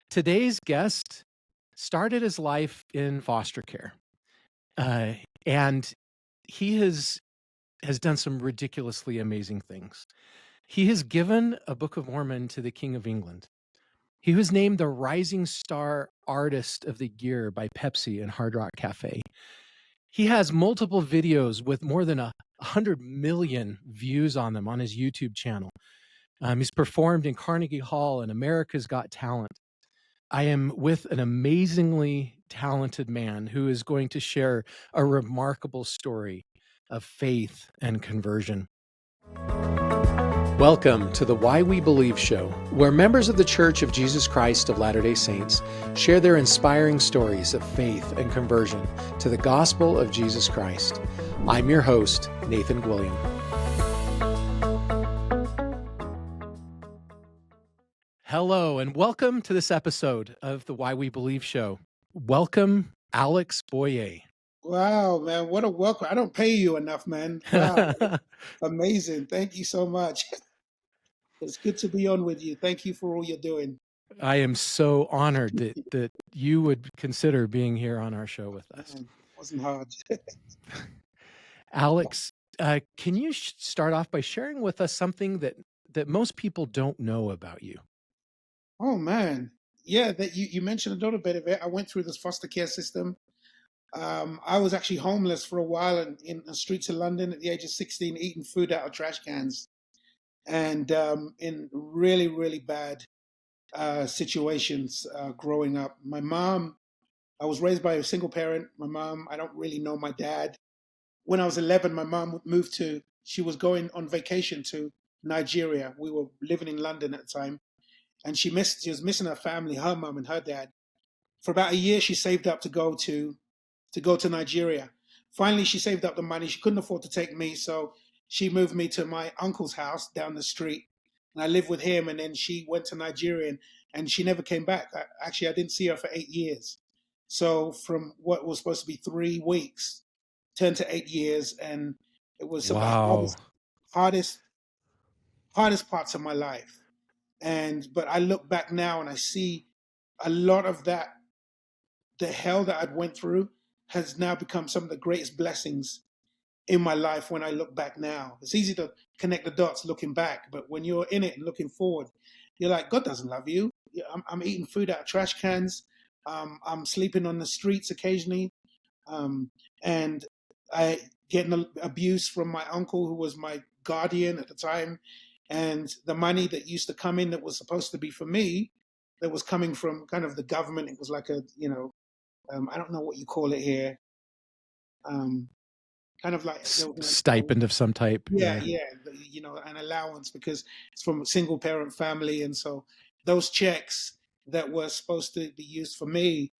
Today's guest started his life in foster care, uh, and he has done some ridiculously amazing things. He has given a Book of Mormon to the King of England. He was named the Rising Star Artist of the Year by Pepsi and Hard Rock Cafe. He has multiple videos with more than 100 million views on them on his YouTube channel. He's performed in Carnegie Hall and America's Got Talent. I am with an amazingly talented man who is going to share a remarkable story of faith and conversion. Welcome to the Why We Believe show, where members of the Church of Jesus Christ of Latter-day Saints share their inspiring stories of faith and conversion to the gospel of Jesus Christ. I'm your host, Nathan Gwilliam. Hello, and welcome to this episode of the Why We Believe show. Welcome, Alex Boyé. Wow, man, what a welcome. I don't pay you enough, man. Wow, amazing. Thank you so much. It's good to be on with you. Thank you for all you're doing. I am so honored that you would consider being here on our show with us. Man, it wasn't hard. Alex, can you start off by sharing with us something that most people don't know about you? Oh, man. Yeah, that you mentioned a little bit of it. I went through this foster care system. I was actually homeless for a while in the streets of London at the age of 16, eating food out of trash cans, and in really, really bad situations growing up. My mom, I was raised by a single parent. My mom, I don't really know my dad. When I was 11, my mom she was going on vacation to Nigeria. We were living in London at the time. And she was missing her family, her mom and her dad. For about a year, she saved up to go to Nigeria. Finally, she saved up the money. She couldn't afford to take me, so she moved me to my uncle's house down the street. And I lived with him, and then she went to Nigeria, and she never came back. I didn't see her for 8 years. So from what was supposed to be 3 weeks, turned to 8 years, and it was some of the hardest parts of my life. But I look back now and I see a lot of that, the hell that I'd went through has now become some of the greatest blessings in my life when I look back now. It's easy to connect the dots looking back, but when you're in it and looking forward, you're like, God doesn't love you. I'm eating food out of trash cans. I'm sleeping on the streets occasionally. And I getting abuse from my uncle, who was my guardian at the time. And the money that used to come in that was supposed to be for me, that was coming from kind of the government. It was like I don't know what you call it here. Kind of like stipend of some type. Yeah, an allowance, because it's from a single parent family. And so those checks that were supposed to be used for me,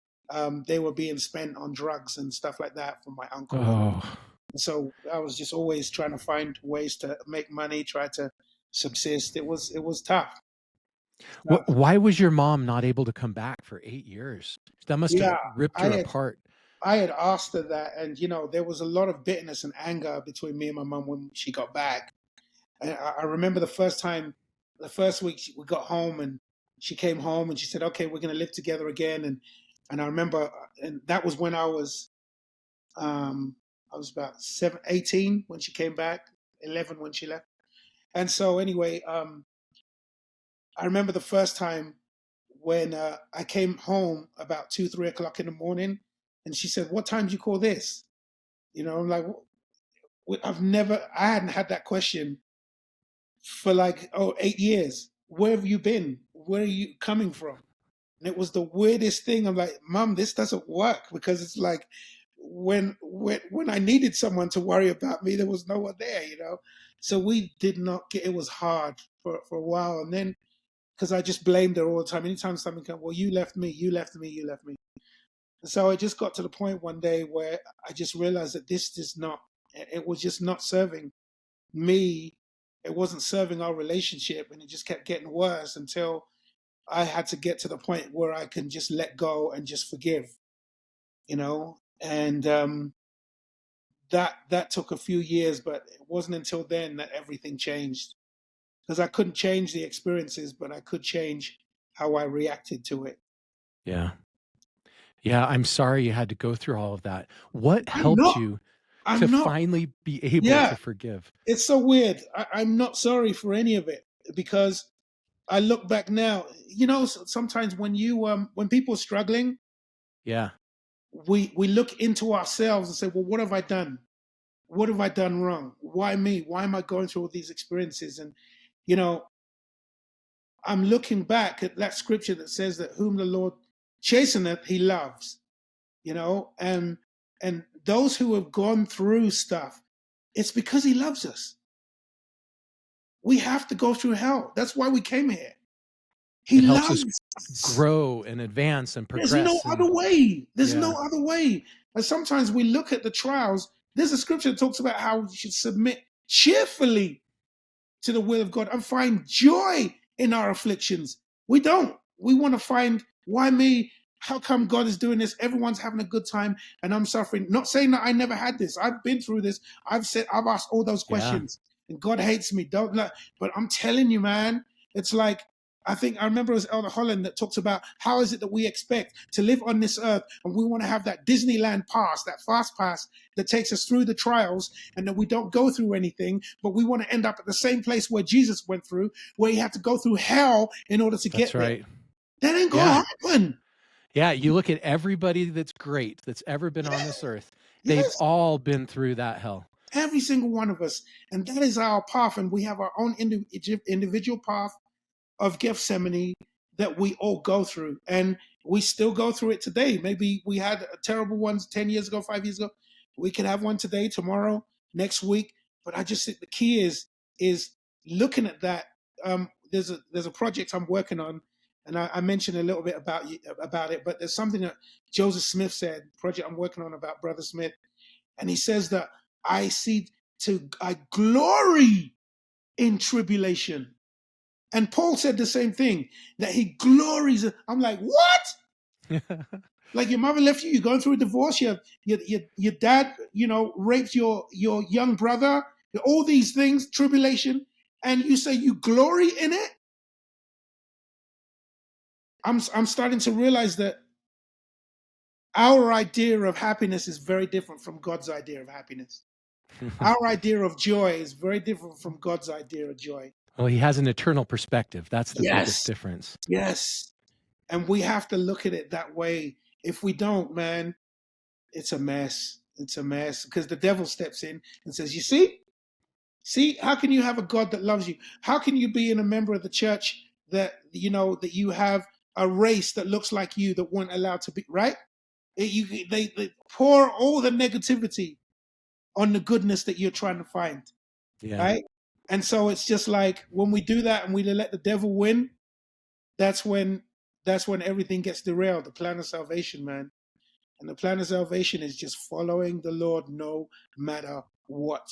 they were being spent on drugs and stuff like that from my uncle. Oh. So I was just always trying to find ways to make money, try to subsist. It was tough. Why was your mom not able to come back for 8 years? That must have ripped her apart. I had asked her that, and there was a lot of bitterness and anger between me and my mom when she got back. And I remember the first week we got home, and she came home and she said, "Okay, we're going to live together again." And I remember, and that was when I was about 18 when she came back, 11 when she left. And so anyway, I remember the first time when I came home about 2-3 o'clock in the morning, and she said, "What time do you call this?" I'm like, I hadn't had that question for 8 years. Where have you been? Where are you coming from? And it was the weirdest thing. I'm like, Mom, this doesn't work, because it's like when I needed someone to worry about me, there was no one there, So we did not get. It was hard for a while, and then because I just blamed her all the time. Anytime something came, well, you left me, you left me, you left me. And so I just got to the point one day where I just realized that it was just not serving me. It wasn't serving our relationship, and it just kept getting worse until I had to get to the point where I can just let go and just forgive, and that took a few years, but it wasn't until then that everything changed, because I couldn't change the experiences, but I could change how I reacted to it. Yeah. Yeah, I'm sorry you had to go through all of that. What I'm helped not. you to I'm not. finally be able Yeah, to forgive? it's so weird. I'm not sorry for any of it because I look back now. Sometimes when people are struggling, Yeah, we look into ourselves and say, well, what have I done? What have I done wrong? Why me? Why am I going through all these experiences? And you know, I'm looking back at that scripture that says that whom the Lord chasteneth, he loves. And those who have gone through stuff, it's because he loves us. We have to go through hell. That's why we came here. He it helps us loves. grow and advance and There's no progress and other way. There's no yeah. other way. And sometimes we look at the trials. There's a scripture that talks about how we should submit cheerfully to the will of God and find joy in our afflictions. We don't. We want to find, why me? How come God is doing this? Everyone's having a good time and I'm suffering. Not saying that I never had this. I've been through this. I've asked all those Yeah. questions and God hates me. Don't let, but I'm telling you, man, it's like, I remember it was Elder Holland that talks about how is it that we expect to live on this earth and we want to have that Disneyland pass, that fast pass that takes us through the trials and that we don't go through anything, but we want to end up at the same place where Jesus went through, where he had to go through hell in order to That's get there. right. That ain't Yeah. gonna happen. Yeah, you look at everybody that's great, that's ever been on this earth. They've Yes, all been through that hell. every single one of us. And that is our path. And we have our own individual path of Gethsemane that we all go through. And we still go through it today. Maybe we had terrible ones 10 years ago, 5 years ago. We could have one today, tomorrow, next week. But I just think the key is looking at that. There's a project I'm working on, and I mentioned a little bit about it. But there's something that Joseph Smith said. Project I'm working on about Brother Smith, and he says that I glory in tribulation. And Paul said the same thing, that he glories. I'm like, what? Like your mother left you, you're going through a divorce, your dad, raped your young brother, all these things, tribulation, and you say you glory in it. I'm starting to realize that our idea of happiness is very different from God's idea of happiness. Our idea of joy is very different from God's idea of joy. Well, he has an eternal perspective. That's the biggest Yes, difference. yes. And we have to look at it that way. If we don't, man, it's a mess. It's a mess because the devil steps in and says, "You see, how can you have a God that loves you? How can you be in a member of the church that you have a race that looks like you that weren't allowed to be right? They pour all the negativity on the goodness that you're trying to find, Yeah. right? And so it's just like when we do that and we let the devil win, that's when everything gets derailed. The plan of salvation, man. And the plan of salvation is just following the Lord no matter what.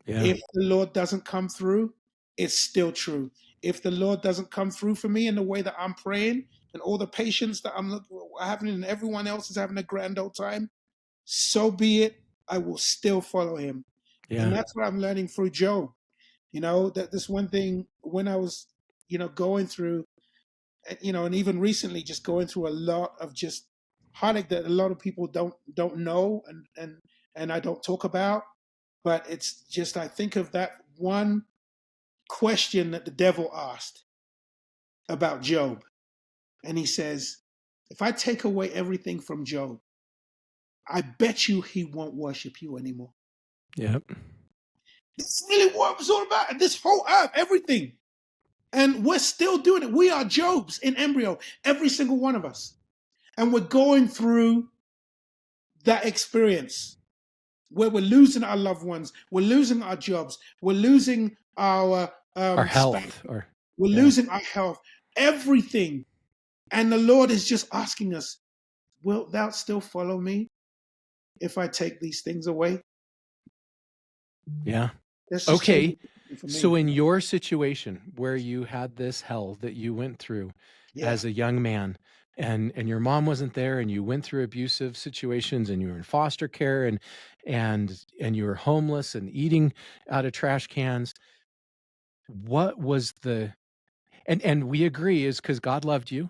Yeah. If the Lord doesn't come through, it's still true. If the Lord doesn't come through for me in the way that I'm praying and all the patience that I'm having and everyone else is having a grand old time, so be it. I will still follow him. And Yeah. that's what I'm learning through Job. That this one thing when I was, going through, and even recently just going through a lot of just heartache that a lot of people don't know and I don't talk about. But it's just I think of that one question that the devil asked about Job. And he says, if I take away everything from Job, I bet you he won't worship you anymore. Yep. That's really what it was all about. And this whole earth, everything. And we're still doing it. We are Jobs in embryo, every single one of us. And we're going through that experience where we're losing our loved ones, we're losing our jobs, we're losing our Our spouse, health or we're yeah. losing our health, everything. And the Lord is just asking us, wilt thou still follow me if I take these things away? Yeah. That's just Okay. changing for So me. in your situation where you had this hell that you went through Yeah. as a young man and your mom wasn't there and you went through abusive situations and you were in foster care and you were homeless and eating out of trash cans, what was the and we agree is because God loved you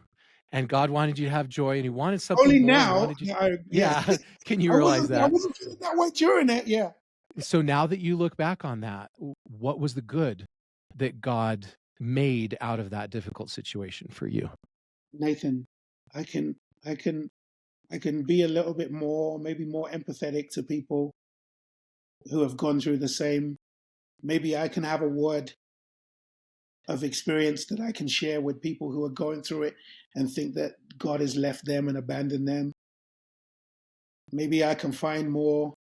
and God wanted you to have joy, and he wanted something Only more. He now, wanted you. yes, Yeah. Can you I realize wasn't. I that? wasn't feeling that way during it. Yeah, So now that you look back on that, what was the good that God made out of that difficult situation for you? Nathan, I can, I can, I can be a little bit more, maybe more empathetic to people who have gone through the same. Maybe I can have a word of experience that I can share with people who are going through it and think that God has left them and abandoned them. Maybe I can find more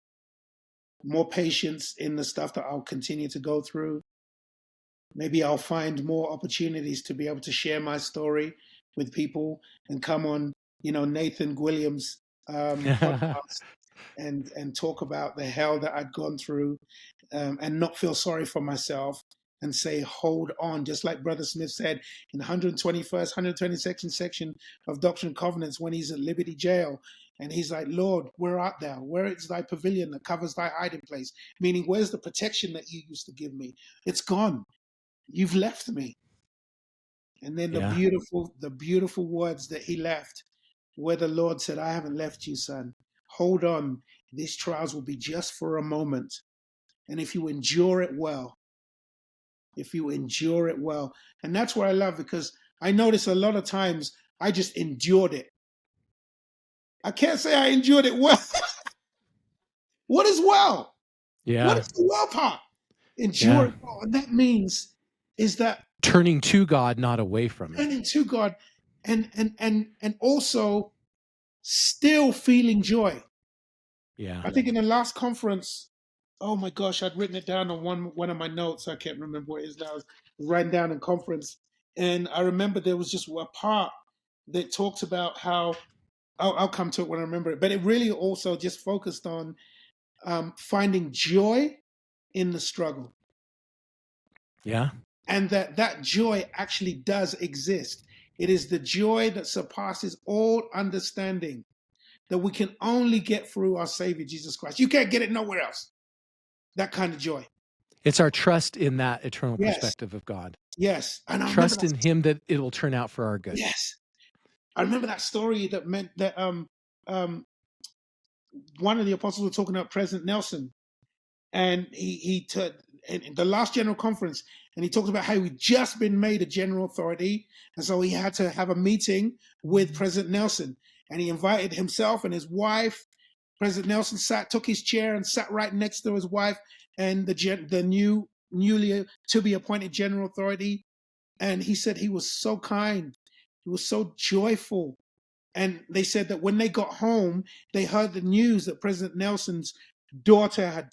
patience in the stuff that I'll continue to go through. Maybe I'll find more opportunities to be able to share my story with people and come on, Nathan Gwilliam's podcast and talk about the hell that I'd gone through, and not feel sorry for myself and say, hold on, just like Brother Smith said in 121st, 122nd section of Doctrine and Covenants when he's at Liberty Jail. And he's like, Lord, where art thou? Where is thy pavilion that covers thy hiding place? Meaning, where's the protection that you used to give me? It's gone. You've left me. And then the Yeah. beautiful words that he left, where the Lord said, I haven't left you, son. Hold on. These trials will be just for a moment. And if you endure it well, and that's what I love, because I notice a lot of times I just endured it. I can't say I endured it well. What is well? What Yeah. is the well part? Endure Yeah. it well. And that means is that Turning to God, not away from it. turning to God and also still feeling joy. Yeah. I think in the last conference, oh my gosh, I'd written it down on one of my notes. I can't remember what it is now. I was writing down in conference. And I remember there was just a part that talks about how I'll come to it when I remember it. But it really also just focused on finding joy in the struggle. Yeah. And that joy actually does exist. It is the joy that surpasses all understanding that we can only get through our Savior, Jesus Christ. You can't get it nowhere else. That kind of joy. It's our trust in that eternal Yes, perspective of God. yes. And I remember Trust that. in him that it will turn out for our good. Yes. I remember that story that meant that um, one of the apostles was talking about President Nelson, and he took in the last general conference, and he talked about how he'd just been made a general authority, and so he had to have a meeting with President Nelson, and he invited himself and his wife. President Nelson took his chair and sat right next to his wife and the newly to be appointed general authority, and he said he was so kind, he was so joyful. And they said that when they got home, they heard the news that President Nelson's daughter had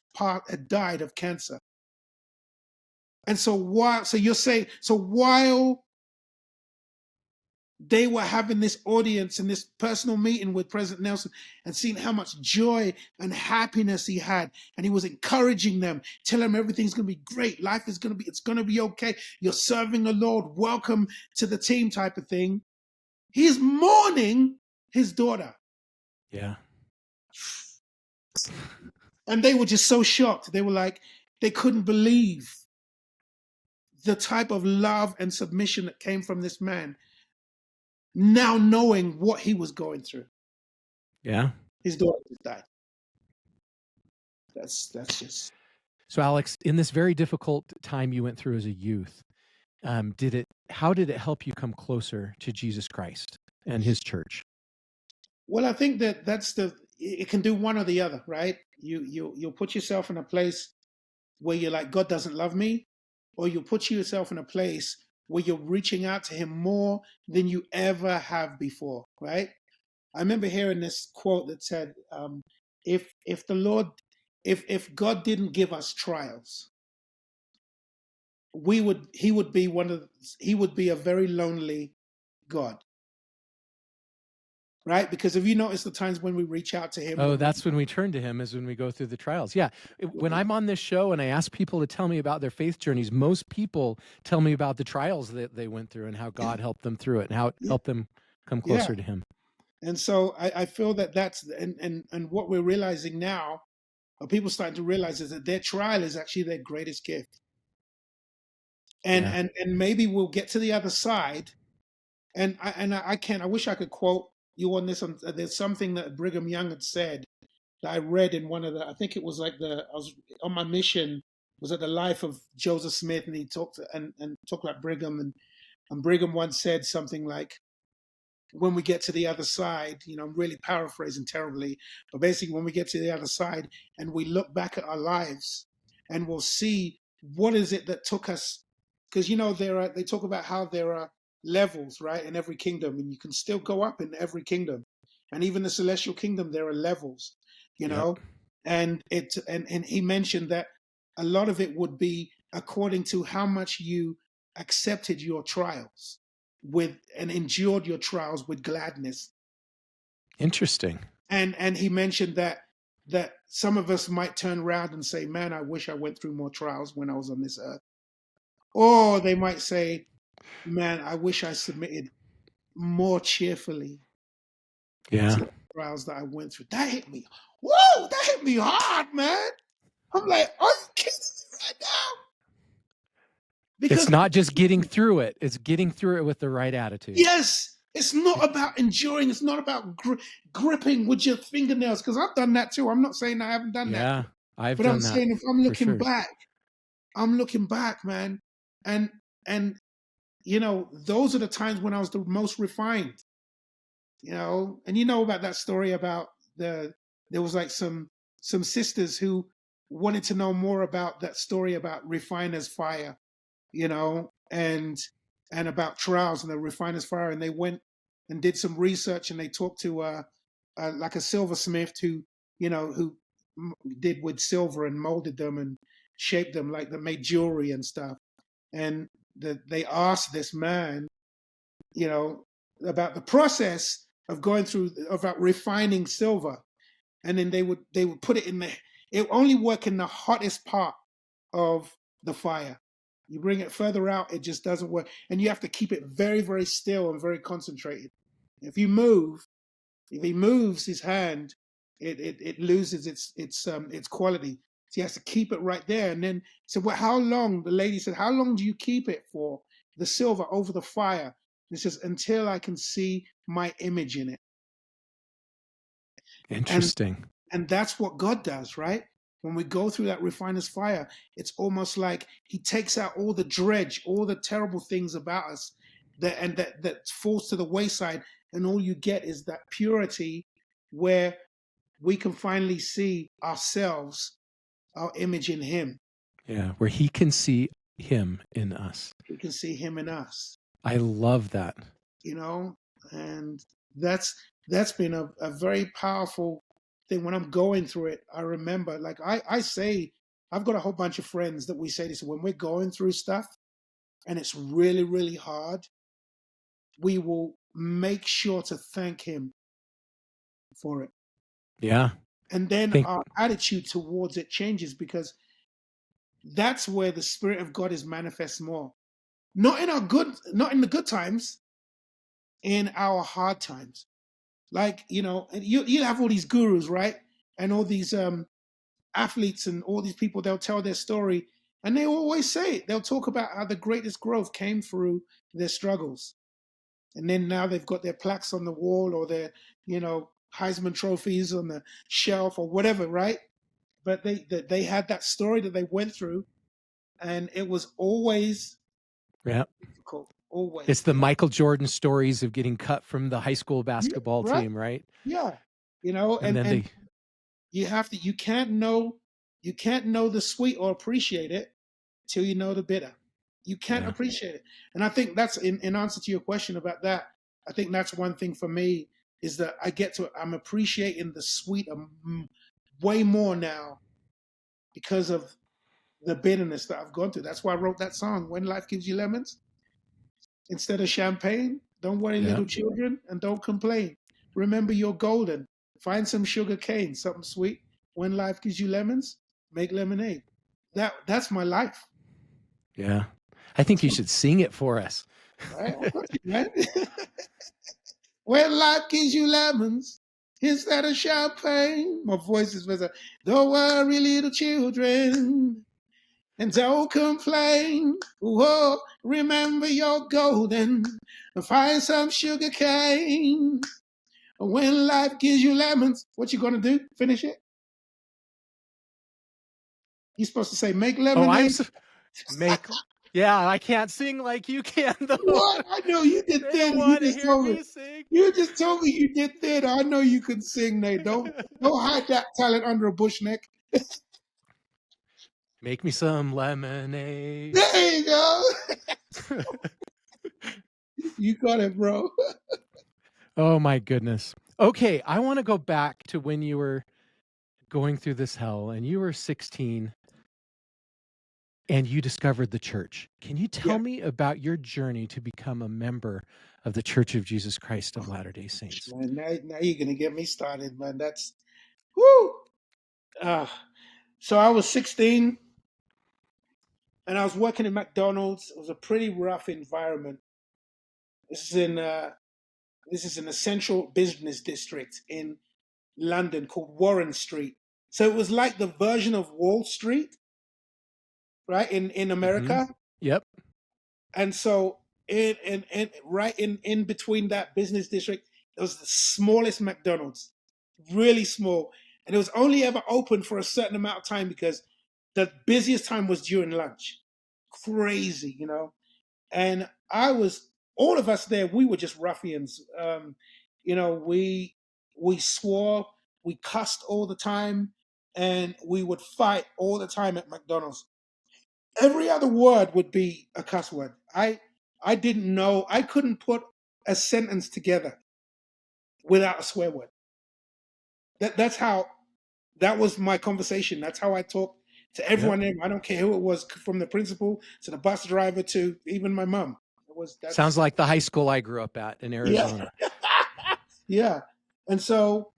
died of cancer. And so while they were having this audience and this personal meeting with President Nelson and seeing how much joy and happiness he had, and he was encouraging them, telling them everything's going to be great, it's going to be okay, you're serving the Lord, welcome to the team type of thing. He's mourning his daughter. Yeah. And they were just so shocked. They were like, they couldn't believe the type of love and submission that came from this man, now knowing what he was going through. Yeah. His daughter just died. That's just. So, Alex, in this very difficult time you went through as a youth, how did it help you come closer to Jesus Christ and his church? Well, I think it can do one or the other, right? You'll put yourself in a place where you're like, God doesn't love me, or you'll put yourself in a place where you're reaching out to him more than you ever have before, right? I remember hearing this quote that said, if God didn't give us trials, he would be a very lonely God. Right? Because if you notice the times when we reach out to him, Oh, that's when we turn to him, is when we go through the trials. Yeah. When I'm on this show and I ask people to tell me about their faith journeys, most people tell me about the trials that they went through and how God helped them through it and how it helped them come closer to him. And so I feel that's and what we're realizing now, or people starting to realize, is that their trial is actually their greatest gift. And maybe we'll get to the other side I can't. I wish I could quote you on this. There's something that Brigham Young had said that I read in one of the. I think it was like I was on my mission. Was at the life of Joseph Smith, and he talked and talked about Brigham, and Brigham once said something like, when we get to the other side, I'm really paraphrasing terribly, but basically when we get to the other side and we look back at our lives and we'll see what is it that took us, because they talk about how there are levels, right, in every kingdom, and you can still go up in every kingdom, and even the celestial kingdom there are levels, you Yep. know, and he mentioned that a lot of it would be according to how much you accepted your trials with and endured your trials with gladness. Interesting. And he mentioned that some of us might turn around and say, man, I wish I went through more trials when I was on this earth. Or they might say, man, I wish I submitted more cheerfully Yeah. to the trials that I went through. That hit me. Whoa, that hit me hard, man. I'm like, are you kidding me right now? Because It's not just getting through it. It's getting through it with the right attitude. yes, it's not about enduring. It's not about gripping with your fingernails, because I've done that too. I'm not saying I haven't done that, Yeah, I've but I'm done that saying if I'm for looking sure. back, man, and those are the times when I was the most refined. And you know about that story about there was like some sisters who wanted to know more about that story about refiner's fire, and about trials and the refiner's fire, and they went and did some research, and they talked to like a silversmith who did with silver and molded them and shaped them, like that made jewelry and stuff. And they asked this man, you know, about the process of going through about refining silver, and then they would put it in it only work in the hottest part of the fire. You bring it further out, it just doesn't work, and you have to keep it very, very still and very concentrated. If he moves his hand, it loses its quality. So he has to keep it right there. And then so, well, how long? The lady said, how long do you keep it for? The silver over the fire. It says, until I can see my image in it. And Interesting. and that's what God does, right? When we go through that refiner's fire, it's almost like he takes out all the dredge, all the terrible things about us that falls to the wayside, and all you get is that purity where we can finally see ourselves, our image in him. Yeah, where he can see him in us. We can see him in us, I love that. And that's been a very powerful thing. When I'm going through it, I remember, like I say, I've got a whole bunch of friends that we say this when we're going through stuff and it's really, really hard, we will make sure to thank him for it. Yeah. And then Think our attitude towards it changes, because that's where the Spirit of God is manifest more. Not in the good times, in our hard times. Like, and you have all these gurus, right? And all these athletes and all these people, they'll tell their story, and they always say it. They'll talk about how the greatest growth came through their struggles. And then now they've got their plaques on the wall, or their, Heisman trophies on the shelf or whatever, right? But they had that story that they went through, and it was always difficult. Always. it's the Michael Jordan stories of getting cut from the high school basketball Right? team, right? Yeah. And then And you can't know the sweet or appreciate it till you know the bitter. You can't appreciate it. And I think that's in answer to your question about that. I think that's one thing for me, is that I'm appreciating the sweet way more now because of the bitterness that I've gone through. That's why I wrote that song, When Life Gives You Lemons Instead of Champagne. Don't worry, little children, and don't complain. Remember, you're golden. Find some sugar cane, something sweet. When life gives you lemons, make lemonade. That's my life. Yeah. I think you should sing it for us. Right? Right? When life gives you lemons instead of champagne. My voice is better. Don't worry, little children. And don't complain. Whoa, remember your golden. And find some sugar cane. When life gives you lemons, what you gonna do? Finish it? You're supposed to say, make Oh, lemonade. make. Yeah, I can't sing like you can though. What? I know you did They don't theater. You want to just hear told me. me sing. You just told me you did theater. I know you can sing, Nate. Don't hide that talent under a bush neck. Make me some lemonade. There you go. You got it, bro. Oh my goodness. Okay, I want to go back to when you were going through this hell and you were 16 and you discovered the church. Can you tell Yeah, me about your journey to become a member of the Church of Jesus Christ of Latter-day Saints? man. Now you're gonna get me started, man. That's whoo. Uh, so I was 16 and I was working in McDonald's. It was a pretty rough environment. This is in this is in a central business district in London called Warren Street. So it was like the version of Wall Street, right, in Mm-hmm. America. Yep. And so in right in between that business district, there was the smallest McDonald's, really small. And it was only ever open for a certain amount of time because the busiest time was during lunch. Crazy, you know. And I was all of us there, we were just ruffians. You know, we swore, we cussed all the time, and we would fight all the time at McDonald's. Every other word would be a cuss word. I didn't know, I couldn't put a sentence together without a swear word. That's how that was my conversation. That's how I talked to Yep. everyone. I don't care who it was, from the principal to the bus driver to even my mom. It was Sounds that's like the high school I grew up at in yeah. Arizona. Yeah. And so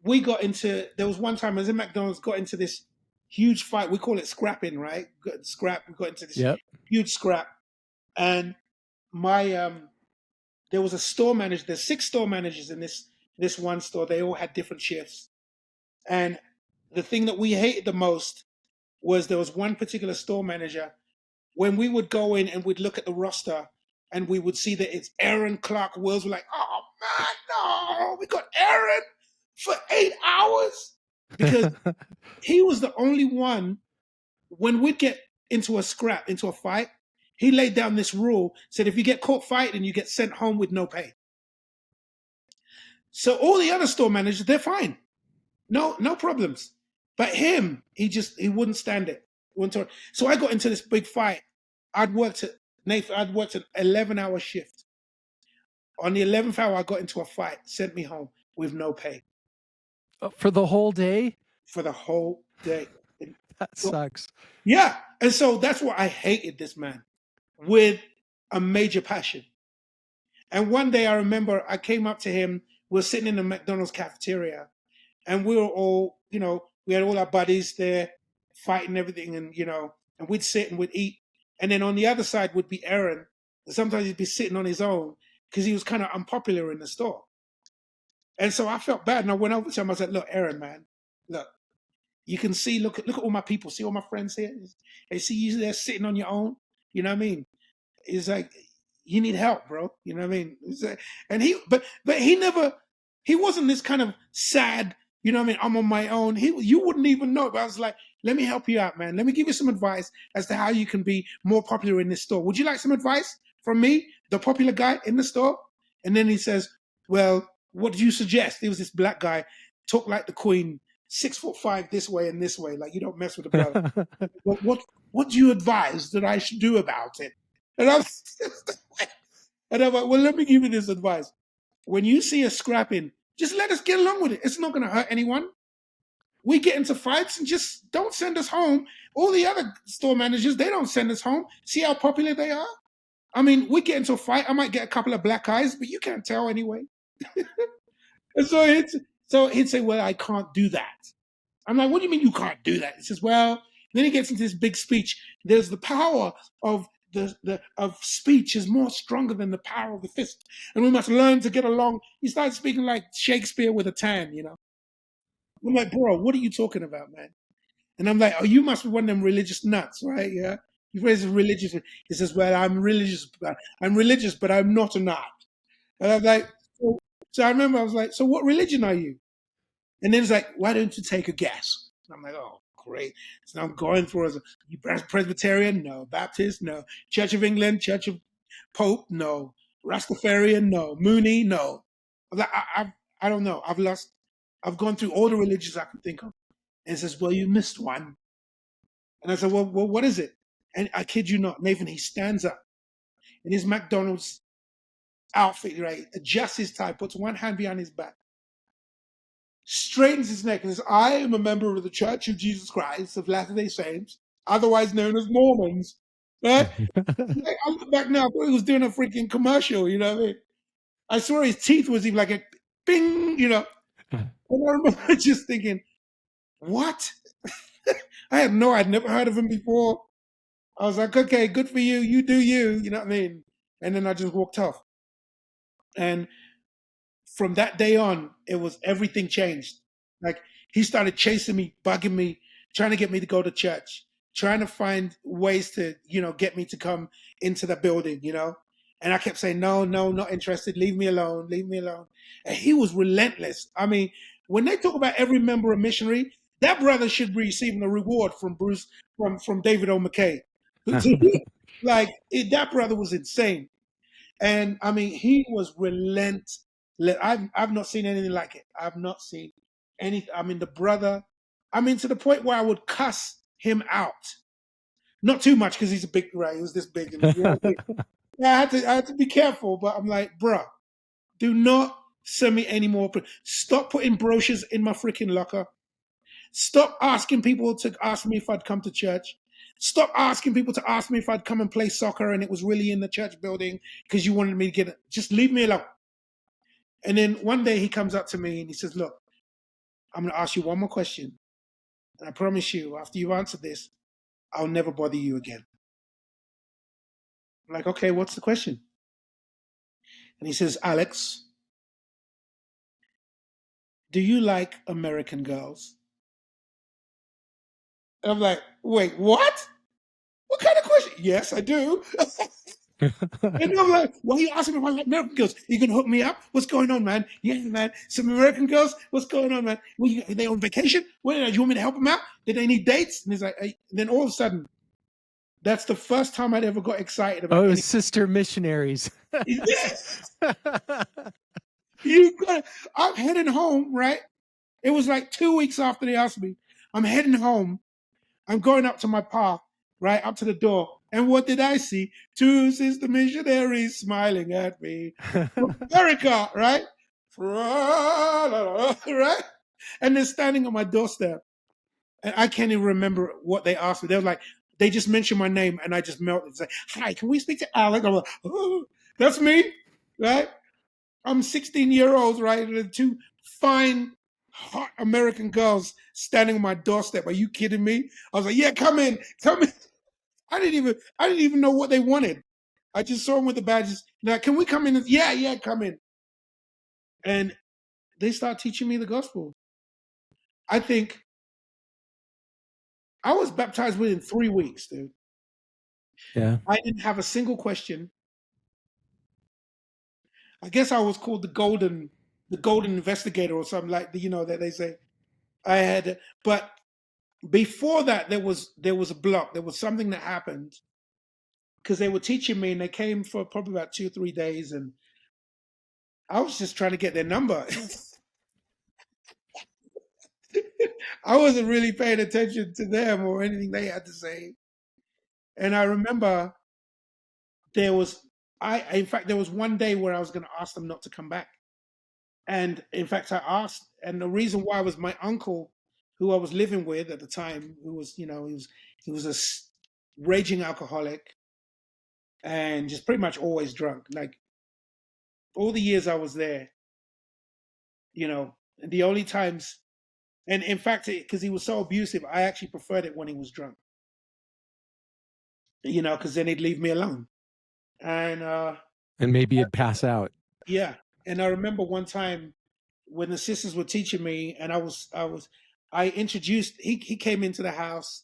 we got into, there was one time I was in McDonald's, got into this huge fight. We call it scrapping, right? Scrap. We got into this Yep. huge scrap. And my there was a store manager, there's 6 store managers in this one store. They all had different shifts. And the thing that we hated the most was there was one particular store manager. When we would go in and we'd look at the roster and we would see that it's Aaron Clark Wills, we're like, oh man, no, we got Aaron for 8 hours. Because he was the only one, when we'd get into a scrap, into a fight, he laid down this rule, said if you get caught fighting, you get sent home with no pay. So all the other store managers, they're fine. No problems. But him, he wouldn't stand it. So I got into this big fight. I'd worked an 11-hour shift. On the 11th hour, I got into a fight, sent me home with no pay For the whole day? for the whole day. That sucks. Yeah. And so that's why I hated this man with a major passion. And one day I remember I came up to him. We were sitting in the McDonald's cafeteria and we were all, we had all our buddies there fighting everything, and we'd sit and we'd eat. And then on the other side would be Aaron. And sometimes he'd be sitting on his own because he was kind of unpopular in the store. And so I felt bad. And I went over to him. I said, look, Aaron, man, look, you can see, look at all my people. See all my friends here? They see you there sitting on your own. You know what I mean? It's like, you need help, bro. You know what I mean? And but he wasn't this kind of sad, you know what I mean? I'm on my own. You wouldn't even know. But I was like, let me help you out, man. Let me give you some advice as to how you can be more popular in this store. Would you like some advice from me, the popular guy in the store? And then he says, well, what do you suggest? He was this black guy, talk like the queen, 6'5" this way and this way. Like, you don't mess with the brother. What do you advise that I should do about it? And I'm like, well, let me give you this advice. When you see us scrapping, just let us get along with it. It's not going to hurt anyone. We get into fights and just don't send us home. All the other store managers, they don't send us home. See how popular they are? I mean, we get into a fight. I might get a couple of black eyes, but you can't tell anyway. And so he'd say, well, I can't do that. I'm like, what do you mean you can't do that? He says, well, then he gets into this big speech. There's the power of of speech is more stronger than the power of the fist, and we must learn to get along. He started speaking like Shakespeare with a tan. I'm like, bro, what are you talking about, man? And I'm like, oh, you must be one of them religious nuts, right? Yeah. You raised religious. He says, well, I'm religious, but I'm not a nut. And I'm like, so I remember I was like, so what religion are you? And then it's like, why don't you take a guess? And I'm like, oh, great. So now I'm going through as you Presbyterian? No. Baptist? No. Church of England? Church of Pope? No. Rastafarian? No. Mooney? No. I'm like, I don't know. I've gone through all the religions I can think of. And it says, well, you missed one. And I said, well, what is it? And I kid you not, Nathan, he stands up in his McDonald's outfit, right? Adjusts his tie, puts one hand behind his back, straightens his neck, and says, I am a member of the Church of Jesus Christ of Latter-day Saints, otherwise known as Mormons. Right? I look back now, I thought he was doing a freaking commercial, you know what I mean? I swear his teeth was even like a bing, you know. And I remember just thinking, what? I'd never heard of him before. I was like, okay, good for you. You do you. You know what I mean? And then I just walked off. And from that day on, it was everything changed. Like he started chasing me, bugging me, trying to get me to go to church, trying to find ways to, get me to come into the building, And I kept saying, no, not interested. Leave me alone. Leave me alone. And he was relentless. I mean, when they talk about every member of missionary, that brother should be receiving a reward from from David O. McKay. That brother was insane. And I mean, he was relentless. I've not seen anything like it. I've not seen anything. I mean, to the point where I would cuss him out. Not too much because he's a big guy. He was this big. And, I had to be careful, but I'm like, bruh, do not send me any more. Stop putting brochures in my freaking locker. Stop asking people to ask me if I'd come to church. Stop asking people to ask me if I'd come and play soccer and it was really in the church building because you wanted me to get it. Just leave me alone. And then one day he comes up to me and he says, look, I'm going to ask you one more question. And I promise you, after you've answered this, I'll never bother you again. I'm like, okay, what's the question? And he says, Alex, do you like American girls? And I'm like, wait, what? What kind of question? Yes, I do. And I'm like, why are you asking me if I like American girls? You can hook me up? What's going on, man? Yeah, man. Some American girls? What's going on, man? Are they on vacation? Do you want me to help them out? Did they need dates? And he's like, and then all of a sudden, that's the first time I'd ever got excited about anything. Sister missionaries. I'm heading home, right? It was like 2 weeks after they asked me. I'm heading home. I'm going up to my path, right, up to the door. And what did I see? Two sister missionaries smiling at me. From America, right? Right? And they're standing on my doorstep. And I can't even remember what they asked me. They were like, they just mentioned my name and I just melted and say, hi, can we speak to Alex? I'm like, oh, that's me, right? I'm 16-year-olds, right? And the two fine, hot American girls standing on my doorstep. Are you kidding me? I was like, yeah, come in. I didn't even know what they wanted. I just saw them with the badges. Now, can we come in? Yeah, come in. And they start teaching me the gospel. I think I was baptized within 3 weeks, dude. Yeah. I didn't have a single question. I guess I was called the golden investigator or something like that they say. I had, but before that there was a block. There was something that happened because they were teaching me and they came for probably about 2 or 3 days and I was just trying to get their number. I wasn't really paying attention to them or anything they had to say. And I remember there was one day where I was going to ask them not to come back. And in fact, I asked, and the reason why was my uncle, who I was living with at the time, who was, he was a raging alcoholic and just pretty much always drunk. Like all the years I was there, the only times, and in fact, because he was so abusive, I actually preferred it when he was drunk. Because then he'd leave me alone. And maybe you'd pass out. Yeah. And I remember one time when the sisters were teaching me and I was he came into the house,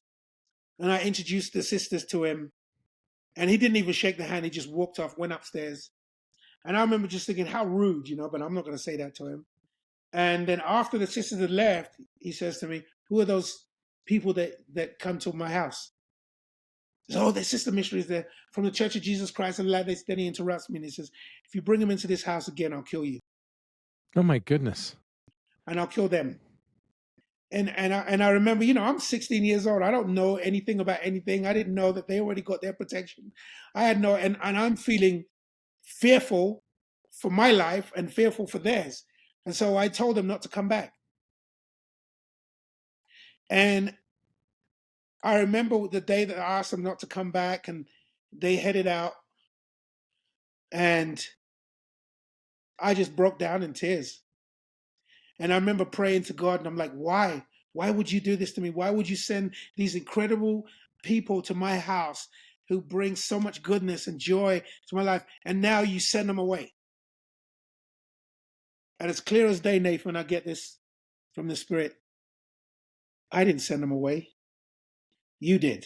and I introduced the sisters to him, and he didn't even shake the hand. He just walked off, went upstairs. And I remember just thinking, how rude, but I'm not going to say that to him. And then after the sisters had left, he says to me, who are those people that come to my house? He says, oh, they're sister missionaries. They're from the Church of Jesus Christ. And then he interrupts me and he says, if you bring them into this house again, I'll kill you. Oh my goodness. And I'll kill them. And I remember, I'm 16 years old. I don't know anything about anything. I didn't know that they already got their protection. I had no, and I'm feeling fearful for my life and fearful for theirs. And so I told them not to come back. And I remember the day that I asked them not to come back, and they headed out, and I just broke down in tears. And I remember praying to God, and I'm like, why? Why would you do this to me? Why would you send these incredible people to my house who bring so much goodness and joy to my life, and now you send them away? And it's clear as day, Nathan, I get this from the Spirit. I didn't send them away. You did.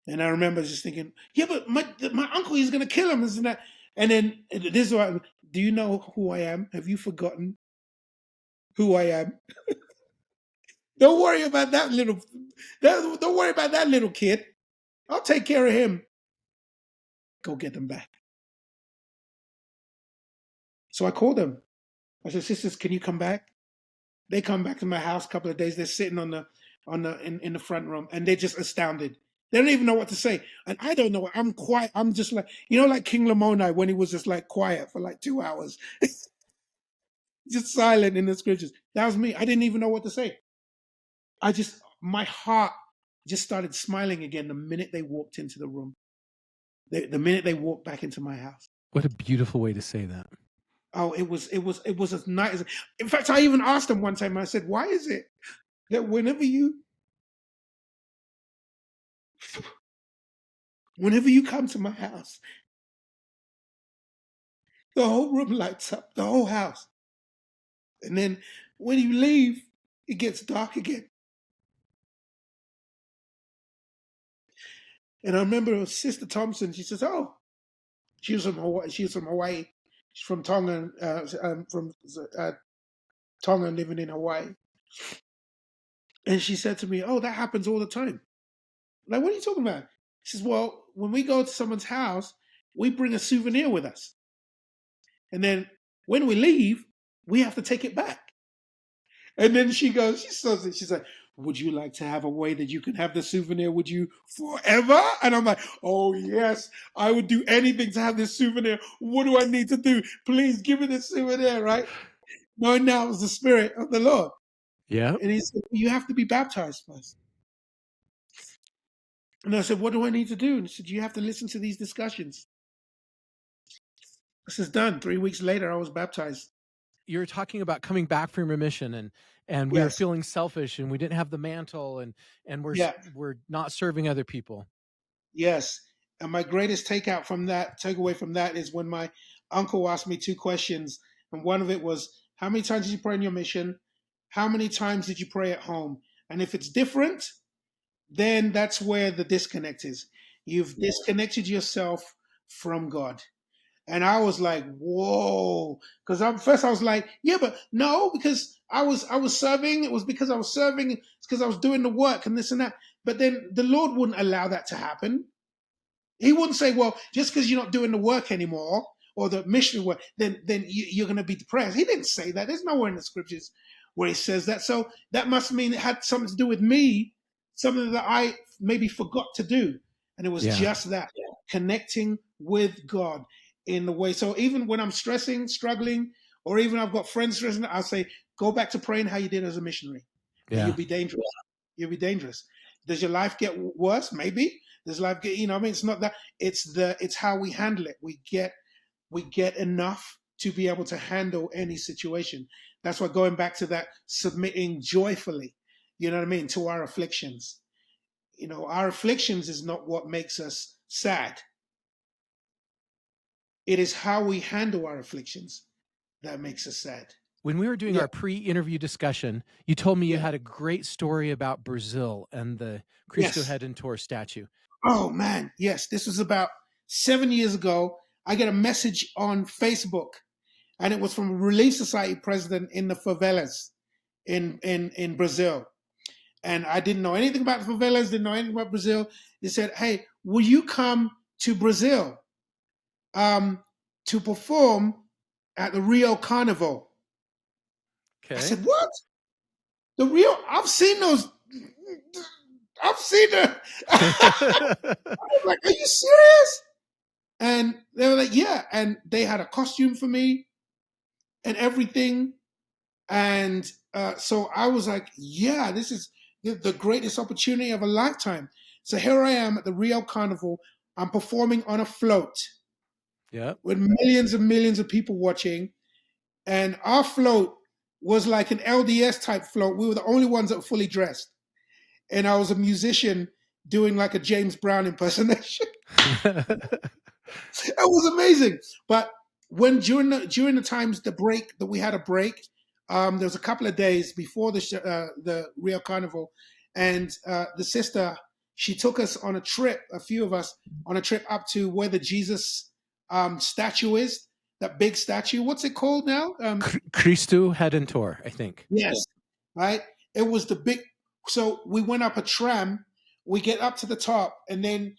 And I remember just thinking, yeah, but my uncle is going to kill him, isn't that? And then this is what, do you know who I am? Have you forgotten who I am? Don't worry about don't worry about that little kid. I'll take care of him. Go get them back. So I called them. I said, sisters, can you come back? They come back to my house a couple of days. They're sitting in the front room, and they're just astounded. They don't even know what to say. And I don't know. I'm quiet. I'm just like, like King Lamoni when he was just like quiet for like 2 hours, just silent in the scriptures. That was me. I didn't even know what to say. My heart just started smiling again the minute they walked into the room. The minute they walked back into my house. What a beautiful way to say that. Oh, it was as nice. In fact, I even asked them one time. I said, "Why is it that whenever you come to my house, the whole room lights up, the whole house, and then when you leave, it gets dark again?" And I remember Sister Thompson. She says, "Oh, she was from Hawaii. She's from Hawaii. She's from Tonga, from Tonga, living in Hawaii." And she said to me, "Oh, that happens all the time." Like, what are you talking about? She says, "Well, when we go to someone's house, we bring a souvenir with us. And then when we leave, we have to take it back." And then she goes, she's like, "Would you like to have a way that you can have the souvenir with you forever?" And I'm like, "Oh, yes, I would do anything to have this souvenir. What do I need to do? Please give me the souvenir," right? Knowing now it was the Spirit of the Lord. Yeah. And he said, "You have to be baptized first." And I said, "What do I need to do?" And he said, "You have to listen to these discussions." This is done. 3 weeks later, I was baptized. You're talking about coming back from remission, and we were Yes. feeling selfish, and we didn't have the mantle, and Yeah. we're not serving other people. Yes. And my greatest takeaway from that is when my uncle asked me 2 questions. And one of it was, how many times did you pray in your mission? How many times did you pray at home? And if it's different, then that's where the disconnect is. You've disconnected yourself from God. And I was like, whoa. Because first I was like, yeah, but no, because I was serving. It was because I was serving. It's because I was doing the work and this and that. But then the Lord wouldn't allow that to happen. He wouldn't say, well, just because you're not doing the work anymore or the missionary work, then you're going to be depressed. He didn't say that. There's nowhere in the scriptures where he says that. So that must mean it had something to do with me, something that I maybe forgot to do. And it was just that, connecting with God in the way. So even when I'm stressing, struggling, or even I've got friends stressing, I'll say, go back to praying how you did as a missionary. And you'll be dangerous. You'll be dangerous. Does your life get worse? Maybe. Does life get, it's not that. It's how we handle it. We get enough to be able to handle any situation. That's why going back to that, submitting joyfully, you know what I mean, to our afflictions. Our afflictions is not what makes us sad. It is how we handle our afflictions that makes us sad. When we were doing Yeah. our pre-interview discussion, you told me you Yeah. had a great story about Brazil and the Cristo Yes. Redentor statue. Oh man. Yes. This was about 7 years ago. I get a message on Facebook, and it was from a Relief Society president in the favelas in Brazil. And I didn't know anything about the favelas, didn't know anything about Brazil. They said, "Hey, will you come to Brazil to perform at the Rio Carnival?" I Okay. said, "What? The Rio? I've seen those. I've seen them." I was like, "Are you serious?" And they were like, "Yeah." And they had a costume for me and everything. And so I was like, "Yeah, this is the greatest opportunity of a lifetime." So here I am at the Rio Carnival. I'm performing on a float Yep. with millions and millions of people watching. And our float was like an LDS type float. We were the only ones that were fully dressed. And I was a musician doing like a James Brown impersonation. It was amazing. But when during the times the break that we had a break, there was a couple of days before the Rio Carnival, and the sister, she took us on a trip, a few of us on a trip up to where the Jesus statue is, that big statue. What's it called now? Cristo Redentor, I think. Yes, right. It was the big. So we went up a tram. We get up to the top, and then,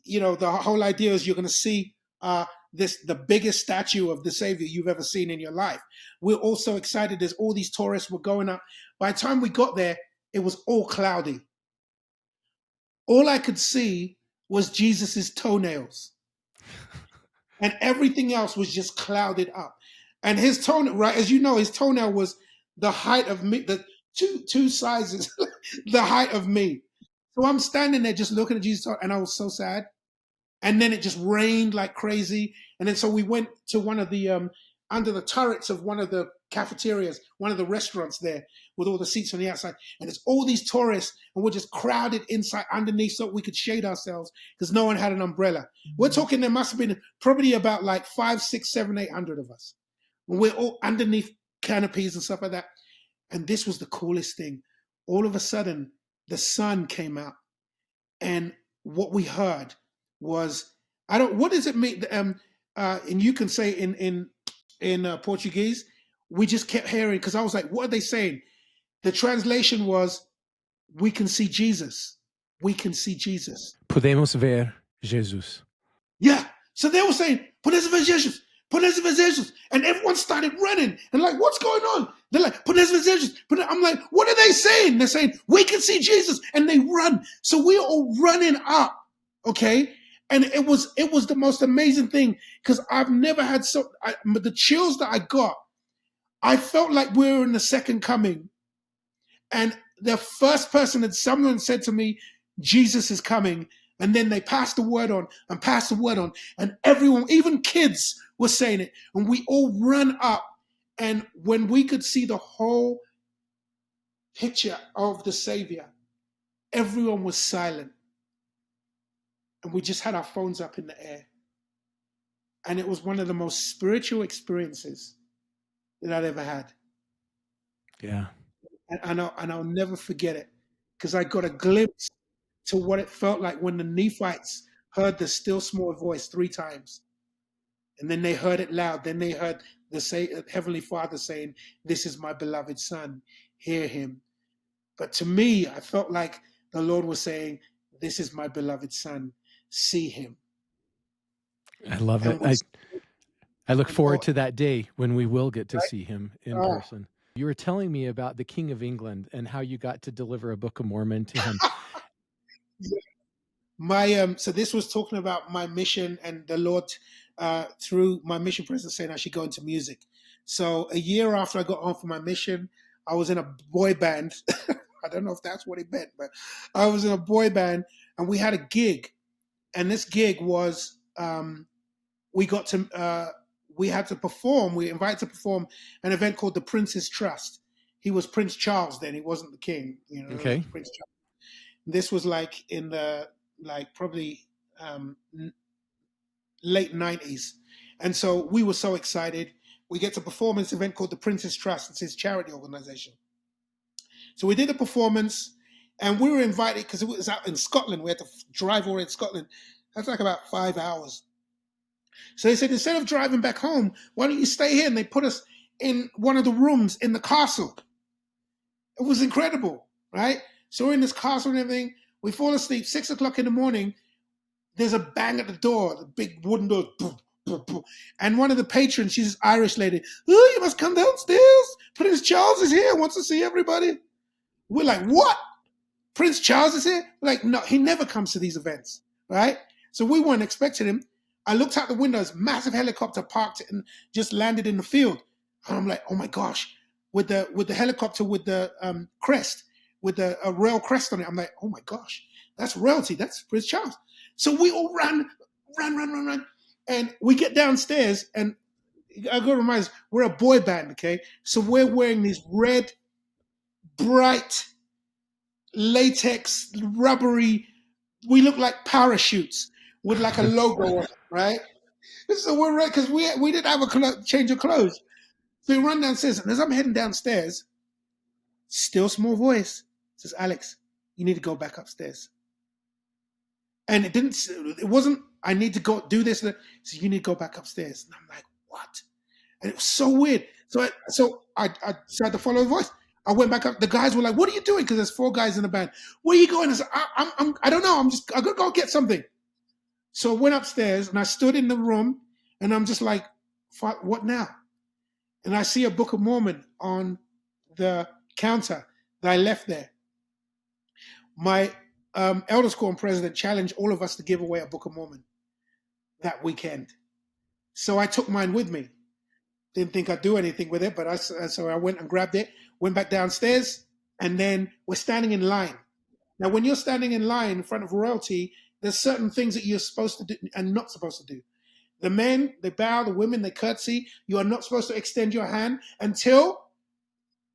the whole idea is you're going to see the biggest statue of the Savior you've ever seen in your life. We're also excited. There's all these tourists were going up. By the time we got there, it was all cloudy. All I could see was Jesus's toenails, and everything else was just clouded up. And his toenail, right, as you know, his toenail was the height of me, the two sizes, the height of me. So I'm standing there just looking at Jesus, and I was so sad. And then it just rained like crazy. And then so we went to one of the under the turrets of one of the cafeterias, one of the restaurants there, with all the seats on the outside. And it's all these tourists, and we're just crowded inside underneath so we could shade ourselves because no one had an umbrella. We're talking there must have been probably about like 5, 6, 7, 800 of us. And we're all underneath canopies and stuff like that. And this was the coolest thing. All of a sudden, the sun came out, and what we heard was, I don't. What does it mean? And you can say in Portuguese. We just kept hearing, because I was like, "What are they saying?" The translation was, "We can see Jesus. We can see Jesus." Podemos ver Jesus. Yeah. So they were saying, "Podemos ver Jesus. Podemos ver Jesus," and everyone started running and like, "What's going on?" They're like, "Podemos ver Jesus." I'm like, "What are they saying?" They're saying, "We can see Jesus," and they run. So we're all running up, okay. And it was the most amazing thing, because I've never had the chills that I got. I felt like we were in the second coming, and the first person that someone said to me, "Jesus is coming." And then they passed the word on and passed the word on. And everyone, even kids, were saying it. And we all run up. And when we could see the whole picture of the Savior, everyone was silent. And we just had our phones up in the air. And it was one of the most spiritual experiences that I'd ever had. Yeah. And I'll never forget it, because I got a glimpse to what it felt like when the Nephites heard the still small voice 3 times. And then they heard it loud. Then they heard the Heavenly Father saying, "This is my beloved Son. Hear him." But to me, I felt like the Lord was saying, "This is my beloved Son. See him." I love it. And we, I look and forward to that day when we will get to right? see him in Oh, person. You were telling me about the King of England and how you got to deliver a Book of Mormon to him. so this was talking about my mission, and the Lord, through my mission president, saying I should go into music. So a year after I got on for my mission, I was in a boy band. I don't know if that's what he meant, but I was in a boy band, and we had a gig. And this gig was, we had to perform. We invited to perform an event called the Prince's Trust. He was Prince Charles then. He wasn't the king. It was Okay. Prince Charles. This was like in the probably late 90s. And so we were so excited. we get to perform in this event called the Prince's Trust. It's his charity organization. So we did a performance, and we were invited because it was out in Scotland. We had to drive over in Scotland. That's like about 5 hours. So they said, instead of driving back home, why don't you stay here? And they put us in one of the rooms in the castle. It was incredible, right? So we're in this castle and everything. We fall asleep. 6 o'clock in the morning, there's a bang at the door, the big wooden door. Boom, boom, boom. And one of the patrons, she's this Irish lady. Oh, you must come downstairs. Prince Charles is here, wants to see everybody. We're like, what? Prince Charles is here? We're like, no, he never comes to these events, right? So we weren't expecting him. I looked out the windows, massive helicopter parked and just landed in the field. And I'm like, oh my gosh, with the helicopter with the crest, with the royal crest on it. I'm like, oh my gosh, that's royalty. That's Prince Charles. So we all ran. And we get downstairs, and I got to remind us, we're a boy band, okay? So we're wearing these red, bright, latex, rubbery, we look like parachutes with like a logo on it, right? So we're right, because we didn't have a change of clothes. So we run downstairs, and as I'm heading downstairs, still small voice says, Alex, you need to go back upstairs. And it wasn't, I need to go do this. So you need to go back upstairs. And I'm like, what? And it was so weird. So I tried to follow the voice. I went back up. The guys were like, what are you doing? Because there's 4 guys in the band. Where are you going? I said, I don't know. I got to go get something. So I went upstairs and I stood in the room and I'm just like, what now? And I see a Book of Mormon on the counter that I left there. My elders quorum president challenged all of us to give away a Book of Mormon that weekend. So I took mine with me. Didn't think I'd do anything with it, but so I went and grabbed it, went back downstairs, and then we're standing in line. Now, when you're standing in line in front of royalty, there's certain things that you're supposed to do and not supposed to do. The men, they bow, the women, they curtsy. You are not supposed to extend your hand until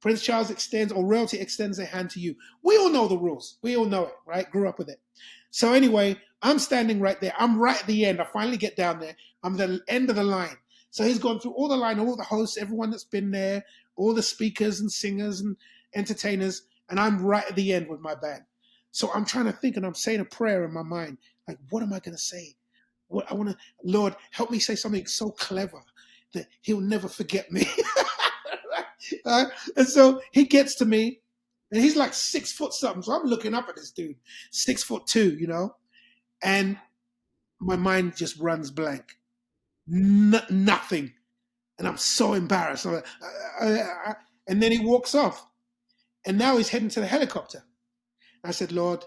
Prince Charles extends or royalty extends their hand to you. We all know the rules. We all know it, right? Grew up with it. So anyway, I'm standing right there. I'm right at the end. I finally get down there. I'm at the end of the line. So he's gone through all the line, all the hosts, everyone that's been there, all the speakers and singers and entertainers, and I'm right at the end with my band. So I'm trying to think, and I'm saying a prayer in my mind, like, what am I going to say? What I want to, Lord, help me say something so clever that he'll never forget me. And so he gets to me, and he's like 6 foot something. So I'm looking up at this dude, 6'2", you know, and my mind just runs blank. Nothing. And I'm so embarrassed. And then he walks off. And now he's heading to the helicopter. I said, Lord,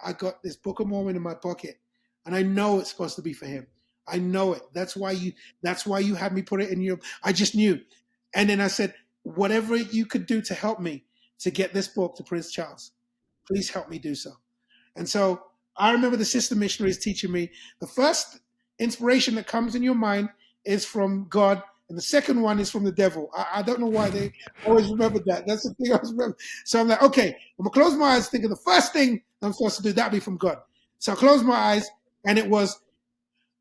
I got this Book of Mormon in my pocket. And I know it's supposed to be for him. I know it. That's why you had me put it in your, I just knew. And then I said, whatever you could do to help me to get this book to Prince Charles, please help me do so. And so I remember the sister missionaries teaching me the first inspiration that comes in your mind is from God, and the second one is from the devil. I don't know why they always remembered that. That's the thing I always remember. So I'm like, okay, I'm going to close my eyes thinking the first thing I'm supposed to do, that'll be from God. So I closed my eyes, and it was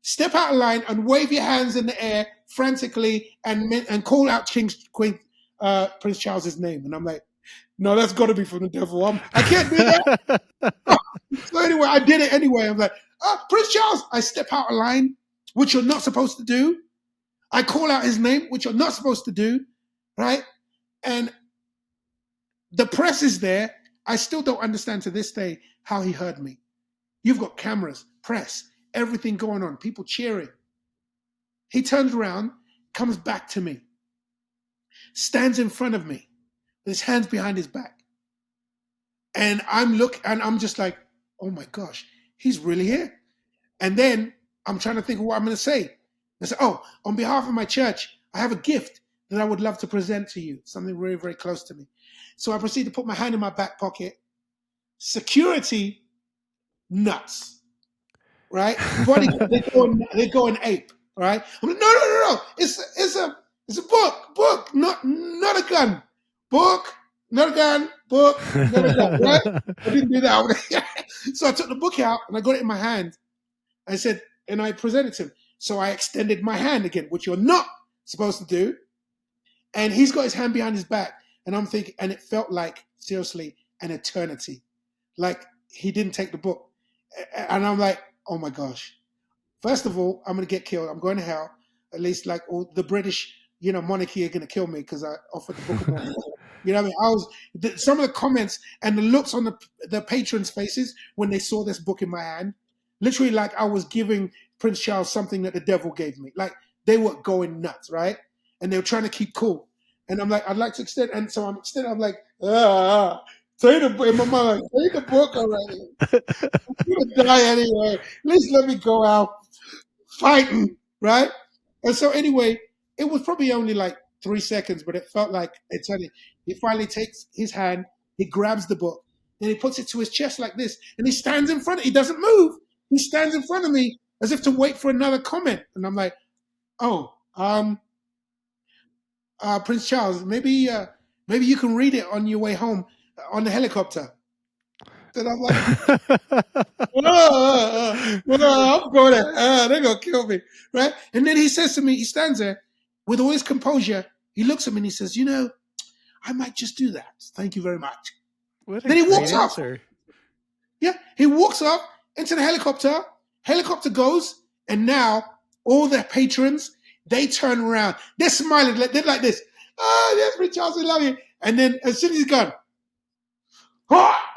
step out of line and wave your hands in the air frantically and call out Prince Charles's name. And I'm like, no, that's got to be from the devil. I can't do that. So anyway, I did it anyway. I'm like, Prince Charles. I step out of line, which you're not supposed to do. I call out his name, which you're not supposed to do, right? And the press is there. I still don't understand to this day how he heard me. You've got cameras, press, everything going on, people cheering. He turns around, comes back to me, stands in front of me, with his hands behind his back. And I'm just like, oh my gosh, he's really here. And then I'm trying to think of what I'm going to say. I said, on behalf of my church, I have a gift that I would love to present to you, something very, very close to me. So I proceed to put my hand in my back pocket. Security, nuts, right? They're going ape, right? I'm like, no. It's a book, not a gun. Book, not a gun, book, not a gun, right? I didn't do that. So I took the book out and I got it in my hand. I said, and I presented to him. So I extended my hand again, which you're not supposed to do. And he's got his hand behind his back. And I'm thinking, and it felt like, seriously, an eternity. Like he didn't take the book. And I'm like, oh my gosh. First of all, I'm going to get killed. I'm going to hell. At least like all the British, monarchy are going to kill me because I offered the Book of Mormon. You know what I mean? Some of the comments and the looks on the patrons' faces when they saw this book in my hand, literally like I was giving Prince Charles something that the devil gave me. Like they were going nuts, right? And they were trying to keep cool. And I'm like, I'd like to extend. And so I'm like, take the book. In my mind, like, take the book already. I'm going to die anyway. At least let me go out fighting, right? And so anyway, it was probably only like 3 seconds, but it felt like eternity. He finally takes his hand, he grabs the book, and he puts it to his chest like this, and he stands in front. He doesn't move. He stands in front of me as if to wait for another comment. And I'm like, oh, Prince Charles, maybe you can read it on your way home on the helicopter. And I'm like, I'm going there. They're going to kill me. Right? And then he says to me, he stands there with all his composure. He looks at me and he says, I might just do that. Thank you very much. Then he walks off. Yeah, he walks up into the helicopter. Helicopter goes. And now all the patrons, they turn around. They're smiling. They're like this. Oh, yes, Prince Charles, we love you. And then as soon as he's gone,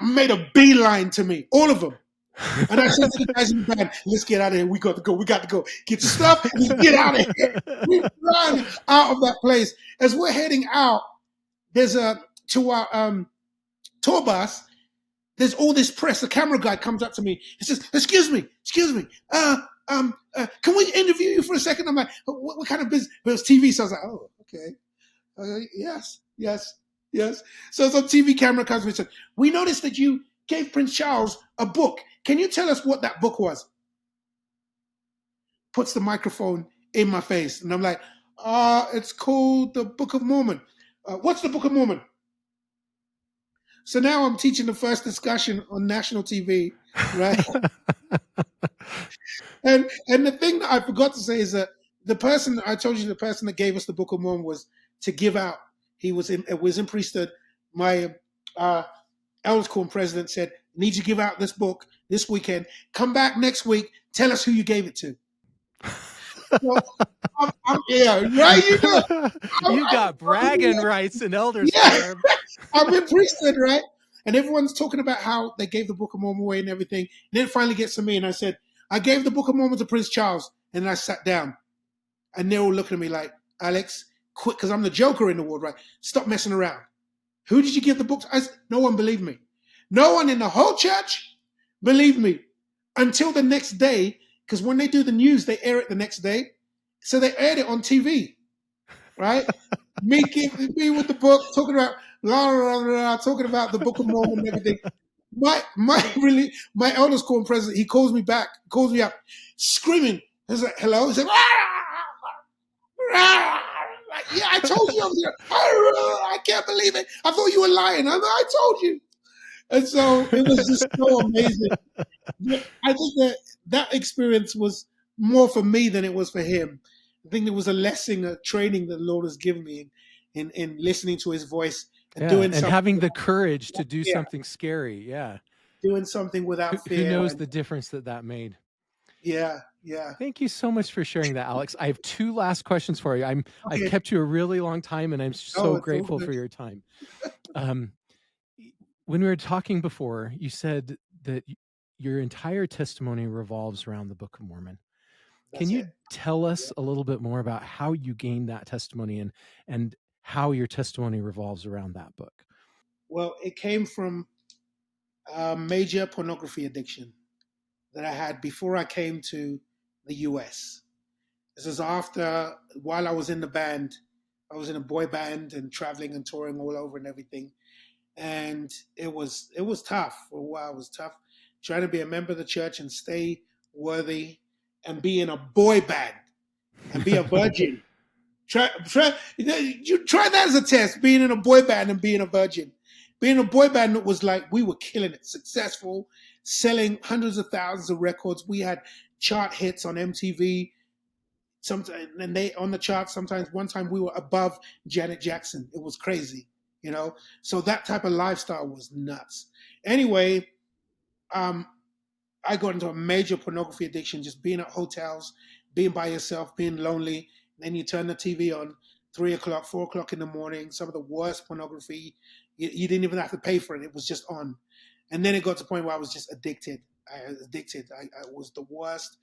made a beeline to me, all of them. And I said to the guys in the band, let's get out of here. We got to go. Get your stuff and get out of here. We run out of that place. As we're heading out, there's to our tour bus, there's all this press. The camera guy comes up to me. He says, excuse me. Can we interview you for a second? I'm like, what kind of business? But it was TV. So I was like, oh, okay. Yes. So some TV camera comes and said, we noticed that you gave Prince Charles a book. Can you tell us what that book was? Puts the microphone in my face. And I'm like, it's called the Book of Mormon. What's the Book of Mormon? So now I'm teaching the first discussion on national TV, right? and the thing that I forgot to say is that the person that gave us the Book of Mormon was to give out. It was in priesthood. My elders quorum president said, need you to give out this book this weekend. Come back next week. Tell us who you gave it to. Well, right? You got bragging rights in elders. Yeah, I'm in priesthood, right? And everyone's talking about how they gave the Book of Mormon away and everything. And then it finally gets to me, and I said, I gave the Book of Mormon to Prince Charles. And then I sat down. And they're all looking at me like, Alex, quit, because I'm the joker in the world, right? Stop messing around. Who did you give the book to? No one believed me. No one in the whole church believed me until the next day, because when they do the news, they air it the next day. So they aired it on TV, right? me with the book, talking about talking about the Book of Mormon and everything. My elders quorum president, he calls me up, screaming. He's like, hello? He said, yeah, I told you I was here. I can't believe it. I thought you were lying. I told you. And so it was just so amazing. I think that experience was more for me than it was for him. I think there was a lesson, a training that the Lord has given me in listening to his voice and doing something. And having the courage to do something scary. Yeah. Doing something without fear. Who knows the difference that made? Yeah. Thank you so much for sharing that, Alex. I have two last questions for you. I've kept you a really long time, and I'm so grateful for your time. When we were talking before, you said that your entire testimony revolves around the Book of Mormon. Can you tell us a little bit more about how you gained that testimony and how your testimony revolves around that book? Well, it came from major pornography addiction that I had before I came to the US. This is while I was in the band. I was in a boy band and traveling and touring all over and everything. And it was tough. For a while, it was tough trying to be a member of the church and stay worthy and be in a boy band and be a virgin. Try that as a test, being in a boy band and being a virgin. Being a boy band was like, we were killing it, successful, selling hundreds of thousands of records. We had chart hits on MTV. Sometimes, and they on the charts. Sometimes, one time we were above Janet Jackson. It was crazy, you know. So that type of lifestyle was nuts. Anyway, um, I got into a major pornography addiction, just being at hotels, being by yourself, being lonely. Then you turn the TV on, 3 o'clock, 4 o'clock in the morning, some of the worst pornography. You didn't even have to pay for it. It was just on. And then it got to the point where I was just addicted. I was the worst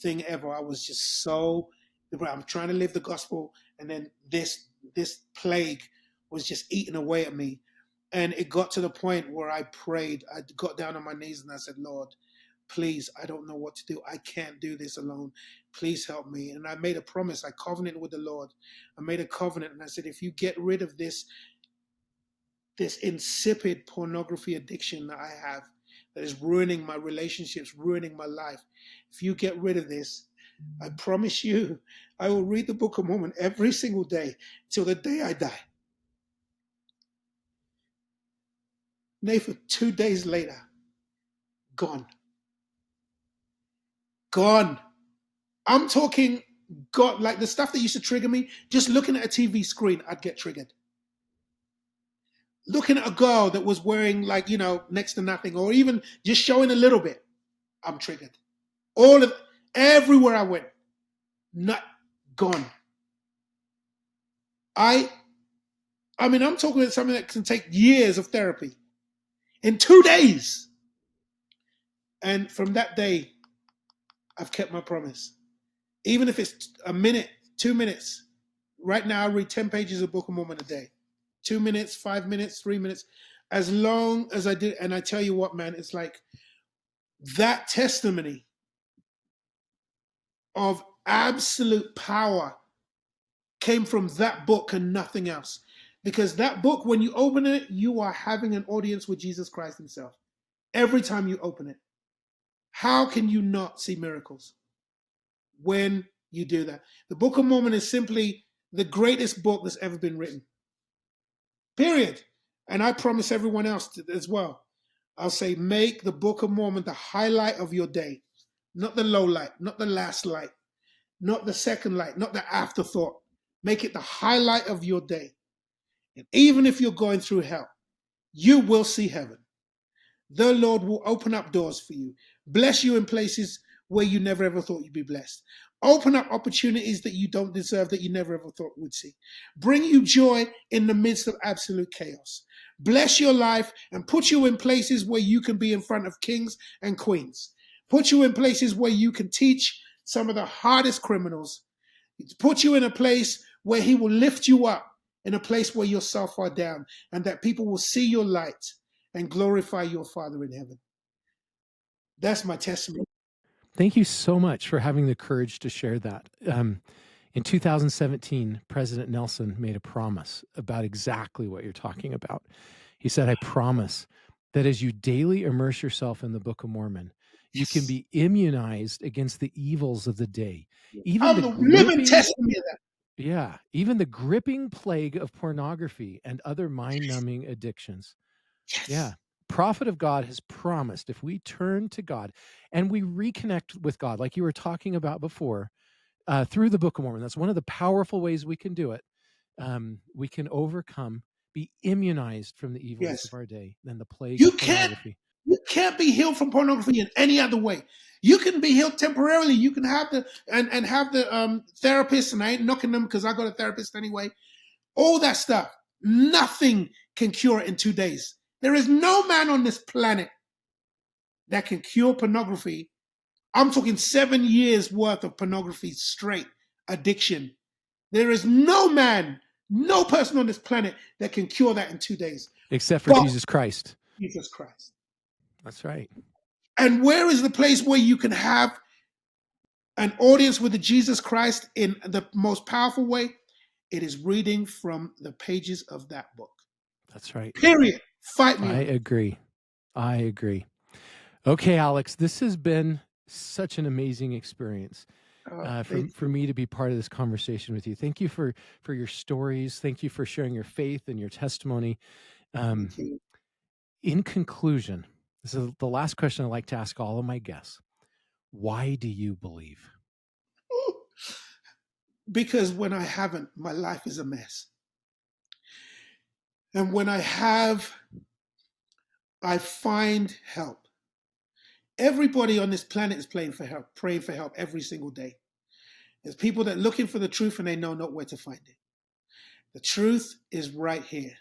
thing ever. I was just so, I'm trying to live the gospel. And then this plague was just eating away at me. And it got to the point where I prayed. I got down on my knees and I said, Lord, please, I don't know what to do. I can't do this alone. Please help me. And I made a promise. I covenanted with the Lord. I made a covenant and I said, if you get rid of this insipid pornography addiction that I have, that is ruining my relationships, ruining my life, if you get rid of this, I promise you, I will read the Book of Mormon every single day till the day I die. Nathan, 2 days later, gone. Gone. I'm talking, God, like the stuff that used to trigger me, just looking at a TV screen, I'd get triggered. Looking at a girl that was wearing, like, next to nothing, or even just showing a little bit, I'm triggered. Everywhere I went, not gone. I'm talking about something that can take years of therapy in 2 days. And from that day, I've kept my promise. Even if it's a minute, 2 minutes. Right now, I read 10 pages of Book of Mormon a day. 2 minutes, 5 minutes, 3 minutes. As long as I do, and I tell you what, man, it's like that testimony of absolute power came from that book and nothing else. Because that book, when you open it, you are having an audience with Jesus Christ himself. Every time you open it. How can you not see miracles when you do that? The Book of Mormon is simply the greatest book that's ever been written. Period. And I promise everyone else as well. I'll say, make the Book of Mormon the highlight of your day. Not the low light, not the last light, not the second light, not the afterthought. Make it the highlight of your day. And even if you're going through hell, you will see heaven. The Lord will open up doors for you, bless you in places where you never ever thought you'd be blessed. Open up opportunities that you don't deserve, that you never ever thought would see. Bring you joy in the midst of absolute chaos. Bless your life and put you in places where you can be in front of kings and queens. Put you in places where you can teach some of the hardest criminals. Put you in a place where he will lift you up, in a place where you're so far down, and that people will see your light and glorify your Father in heaven. That's my testimony. Thank you so much for having the courage to share that. In 2017, President Nelson made a promise about exactly what you're talking about. He said, I promise that as you daily immerse yourself in the Book of Mormon, you can be immunized against the evils of the day. I'm the living testimony of that. Yeah, even the gripping plague of pornography and other mind-numbing addictions. Yes. Yeah. Prophet of God has promised if we turn to God and we reconnect with God, like you were talking about before, through the Book of Mormon, that's one of the powerful ways we can do it. We can overcome, be immunized from the evils of our day and the plague of pornography. You can't be healed from pornography in any other way. You can be healed temporarily. You can have the therapist, and I ain't knocking them because I got a therapist anyway. All that stuff. Nothing can cure it in 2 days. There is no man on this planet that can cure pornography. I'm talking 7 years worth of pornography straight addiction. There is no man, no person on this planet that can cure that in 2 days. Except for Jesus Christ. Jesus Christ. That's right. And where is the place where you can have an audience with the Jesus Christ in the most powerful way? It is reading from the pages of that book. That's right. Period. Fight me. I agree. Okay, Alex, this has been such an amazing experience for me to be part of this conversation with you. Thank you for your stories. Thank you for sharing your faith and your testimony. In conclusion, this is the last question I like to ask all of my guests. Why do you believe? Because when I haven't, my life is a mess. And when I have, I find help. Everybody on this planet is praying for help every single day. There's people that are looking for the truth and they know not where to find it. The truth is right here.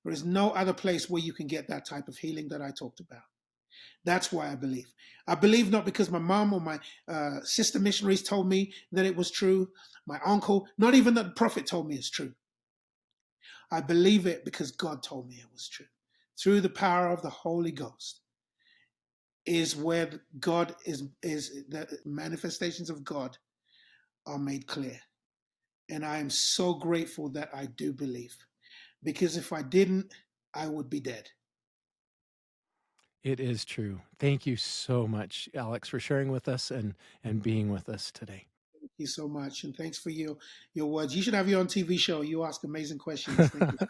There is no other place where you can get that type of healing that I talked about. That's why I believe. I believe not because my mom or my sister missionaries told me that it was true, my uncle, not even that the prophet told me it's true. I believe it because God told me it was true. Through the power of the Holy Ghost is where God is the manifestations of God are made clear. And I am so grateful that I do believe. Because if I didn't, I would be dead. It is true. Thank you so much, Alex, for sharing with us and being with us today. Thank you so much. And thanks for your words. You should have your own TV show. You ask amazing questions. Thank you.